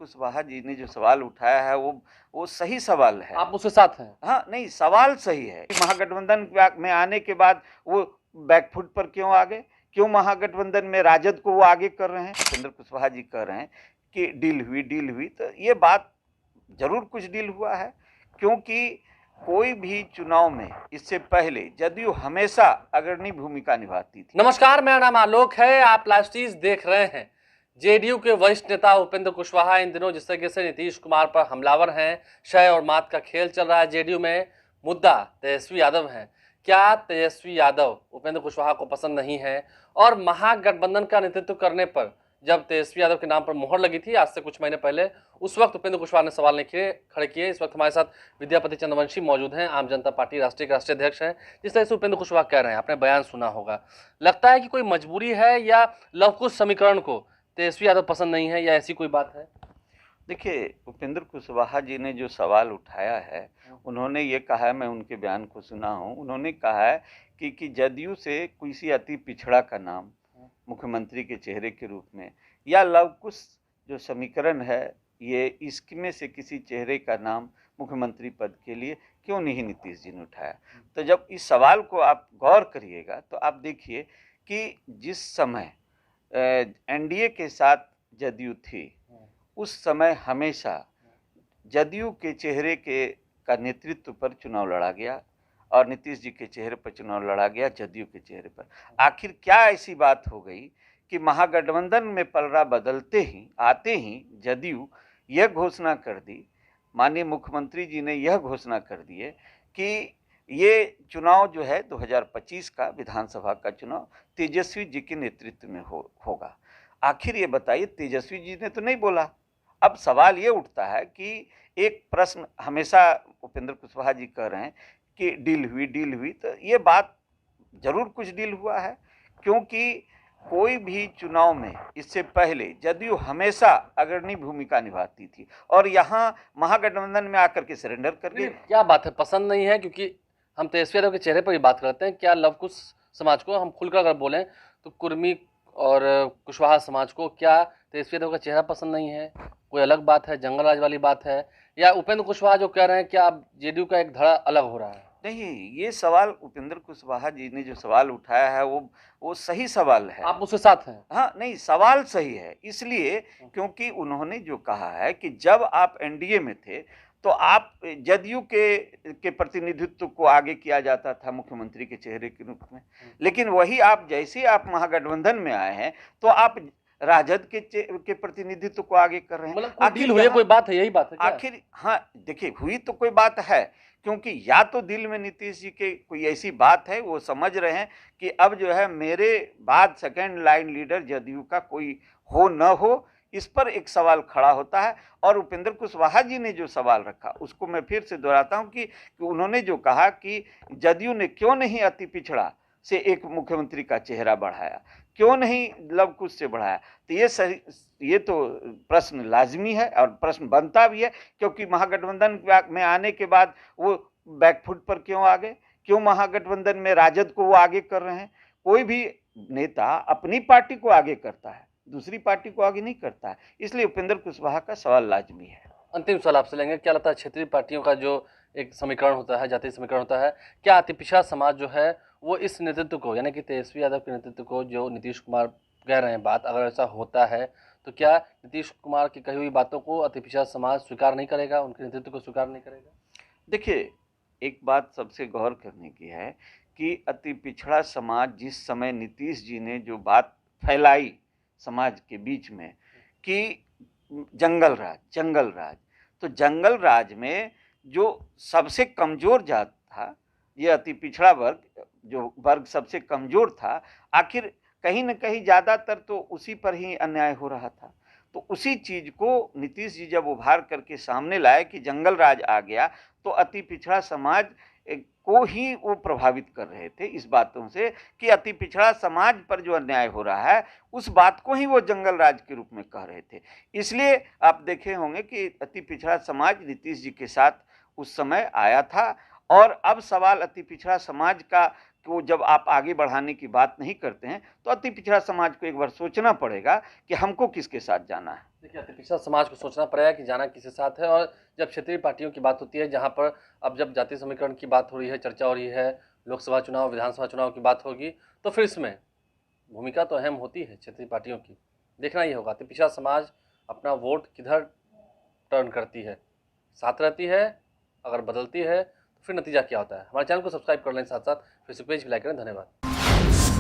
कुशवाहा जी ने जो सवाल उठाया है वो सही सवाल है। आप उसके साथ हैं? हाँ, नहीं, सवाल सही है। महागठबंधन में आने के बाद वो बैकफुट पर क्यों आ गए? क्यों महागठबंधन में राजद को वो आगे कर रहे हैं? उपेंद्र कुशवाहा जी कह रहे हैं कि डील हुई, तो ये बात जरूर कुछ डील हुआ है, क्योंकि कोई भी चुनाव में इससे पहले जदयू हमेशा अग्रणी भूमिका निभाती थी। नमस्कार, मेरा नाम आलोक है, आप लाइव देख रहे हैं। जेडीयू के वरिष्ठ नेता उपेंद्र कुशवाहा इन दिनों जिस तरीके से नीतीश कुमार पर हमलावर हैं, शय और मात का खेल चल रहा है जेडीयू में। मुद्दा तेजस्वी यादव है। क्या तेजस्वी यादव उपेंद्र कुशवाहा को पसंद नहीं है? और महागठबंधन का नेतृत्व करने पर जब तेजस्वी यादव के नाम पर मुहर लगी थी आज से कुछ महीने पहले, उस वक्त उपेंद्र कुशवाहा ने सवाल नहीं खड़े किए। इस वक्त हमारे साथ विद्यापति चंद्रवंशी मौजूद हैं, आम जनता पार्टी राष्ट्रीय अध्यक्ष हैं। जिस तरह से उपेंद्र कुशवाहा कह रहे हैं, आपने बयान सुना होगा, लगता है कि कोई मजबूरी है या लवकुश समीकरण को तेजस्वी यादव पसंद नहीं है, या ऐसी कोई बात है? देखिए, उपेंद्र कुशवाहा जी ने जो सवाल उठाया है, उन्होंने ये कहा है, मैं उनके बयान को सुना हूँ, उन्होंने कहा है कि जदयू से किसी अति पिछड़ा का नाम मुख्यमंत्री के चेहरे के रूप में, या लवकुश जो समीकरण है, ये इसमें से किसी चेहरे का नाम मुख्यमंत्री पद के लिए क्यों नहीं नीतीश जी ने उठाया। तो जब इस सवाल को आप गौर करिएगा तो आप देखिए कि जिस समय एनडीए के साथ जदयू थी, उस समय हमेशा जदयू के चेहरे का नेतृत्व पर चुनाव लड़ा गया और नीतीश जी के चेहरे पर चुनाव लड़ा गया जदयू के चेहरे पर। आखिर क्या ऐसी बात हो गई कि महागठबंधन में पलड़ा बदलते ही आते ही जदयू यह घोषणा कर दी, माननीय मुख्यमंत्री जी ने यह घोषणा कर दिए कि ये चुनाव जो है 2025 का विधानसभा का चुनाव तेजस्वी जी के नेतृत्व में होगा। आखिर ये बताइए, तेजस्वी जी ने तो नहीं बोला। अब सवाल ये उठता है कि एक प्रश्न हमेशा उपेंद्र कुशवाहा जी कह रहे हैं कि डील हुई, तो ये बात जरूर कुछ डील हुआ है, क्योंकि कोई भी चुनाव में इससे पहले जदयू हमेशा अग्रणी भूमिका निभाती थी और यहाँ महागठबंधन में आकर के सरेंडर कर गए। क्या बात है, पसंद नहीं है? क्योंकि हम तेजस्वी यादव के चेहरे पर ही बात करते हैं। क्या लवकुश समाज को हम खुलकर अगर बोलें तो कुर्मी और कुशवाहा समाज को क्या तेजस्वी यादव का चेहरा पसंद नहीं है? कोई अलग बात है, जंगल राज वाली बात है, या उपेंद्र कुशवाहा जो कह रहे हैं क्या जेडीयू का एक धड़ा अलग हो रहा है? नहीं, ये सवाल उपेंद्र कुशवाहा जी ने जो सवाल उठाया है वो सही सवाल है। आप उसके साथ हैं? हाँ, नहीं, सवाल सही है इसलिए क्योंकि उन्होंने जो कहा है कि जब आप एनडीए में थे तो आप जदयू के प्रतिनिधित्व को आगे किया जाता था मुख्यमंत्री के चेहरे के रूप में, लेकिन वही आप जैसे आप महागठबंधन में आए हैं तो आप राजद के प्रतिनिधित्व को आगे कर रहे हैं। मतलब डील हुई है, कोई बात है, यही बात है क्या? आखिर हाँ, देखिए, हुई तो कोई बात है, क्योंकि या तो दिल में नीतीश जी के कोई ऐसी बात है, वो समझ रहे हैं कि अब जो है मेरे बाद सेकेंड लाइन लीडर जदयू का कोई हो न हो, इस पर एक सवाल खड़ा होता है। और उपेंद्र कुशवाहा जी ने जो सवाल रखा उसको मैं फिर से दोहराता हूं कि उन्होंने जो कहा कि जदयू ने क्यों नहीं अति पिछड़ा से एक मुख्यमंत्री का चेहरा बढ़ाया, क्यों नहीं लवकुश से बढ़ाया, तो ये तो प्रश्न लाजमी है और प्रश्न बनता भी है, क्योंकि महागठबंधन में आने के बाद वो बैकफुट पर क्यों आ गए? क्यों महागठबंधन में राजद को वो आगे कर रहे हैं? कोई भी नेता अपनी पार्टी को आगे करता है, दूसरी पार्टी को आगे नहीं करता है, इसलिए उपेंद्र कुशवाहा का सवाल लाजमी है। अंतिम सवाल आपसे लेंगे, क्या लगता है क्षेत्रीय पार्टियों का जो एक समीकरण होता है, जातीय समीकरण होता है, क्या अति पिछड़ा समाज जो है वो इस नेतृत्व को, यानी कि तेजस्वी यादव के नेतृत्व को, जो नीतीश कुमार कह रहे हैं बात, अगर ऐसा होता है तो क्या नीतीश कुमार की कही हुई बातों को अति पिछड़ा समाज स्वीकार नहीं करेगा, उनके नेतृत्व को स्वीकार नहीं करेगा? देखिए, एक बात सबसे गौर करने की है कि अति पिछड़ा समाज, जिस समय नीतीश जी ने जो बात फैलाई समाज के बीच में कि जंगल राज, तो जंगल राज में जो सबसे कमजोर जात था, ये अति पिछड़ा वर्ग, जो वर्ग सबसे कमजोर था, आखिर कहीं न कहीं ज्यादातर तो उसी पर ही अन्याय हो रहा था। तो उसी चीज को नीतीश जी जब उभार करके सामने लाए कि जंगल राज आ गया, तो अति पिछड़ा समाज को ही वो प्रभावित कर रहे थे इस बातों से कि अति पिछड़ा समाज पर जो अन्याय हो रहा है उस बात को ही वो जंगल राज के रूप में कह रहे थे। इसलिए आप देखे होंगे कि अति पिछड़ा समाज नीतीश जी के साथ उस समय आया था। और अब सवाल अति पिछड़ा समाज का को जब आप आगे बढ़ाने की बात नहीं करते हैं तो अति पिछड़ा समाज को एक बार सोचना पड़ेगा कि हमको किसके साथ जाना है। देखिए, अति पिछड़ा समाज को सोचना पड़ेगा कि जाना किसके साथ है। और जब क्षेत्रीय पार्टियों की बात होती है, जहाँ पर अब जब जातीय समीकरण की बात हो रही है, चर्चा हो रही है, लोकसभा चुनाव, विधानसभा चुनाव की बात होगी, तो फिर इसमें भूमिका तो अहम होती है क्षेत्रीय पार्टियों की। देखना ही होगा अति पिछड़ा समाज अपना वोट किधर टर्न करती है, साथ रहती है, अगर बदलती है तो फिर नतीजा क्या होता है। हमारे चैनल को सब्सक्राइब कर लें, साथ साथ फेसबुक पेज भी लाइक करें। धन्यवाद।